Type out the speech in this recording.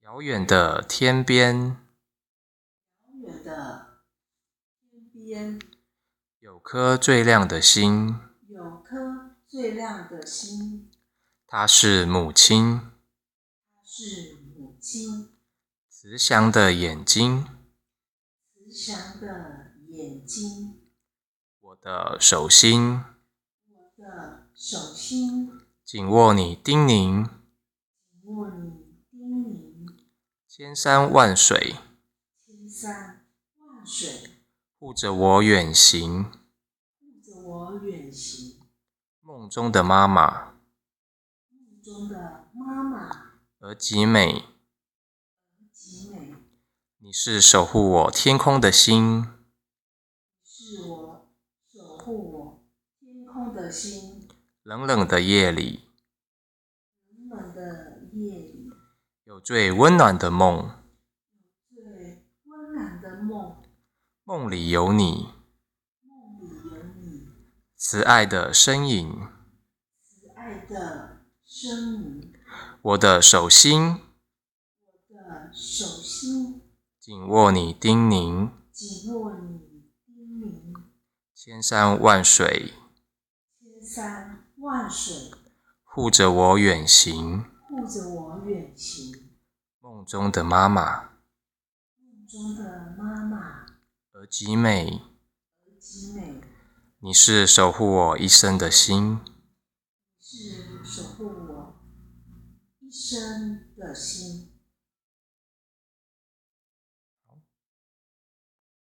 遥远的天边，遥远的天边，有颗最亮的星，有颗最亮的星，她是母亲，她是母亲，慈祥的眼睛，慈祥的眼睛，我的手心，我的手心，紧握你叮咛，紧握你叮咛，千山万水，千山万水，护着我远行，护着我远行，梦中的妈妈，梦中的妈妈，而极美，极美，你是守护我天空的星，是我守护我天空的星。冷冷的夜里，冷冷的夜里，有最温暖的梦，最温暖的梦，梦里有你，梦里有你，慈爱的身影，慈爱的身影，我的手心，我的手心，紧握你叮咛，紧握你叮咛，千山万水，千山万水，护着我远行，护着我远行。梦中的妈妈，梦中的妈妈，而极美，极美，你是守护我一生的星，是守护我一生的心。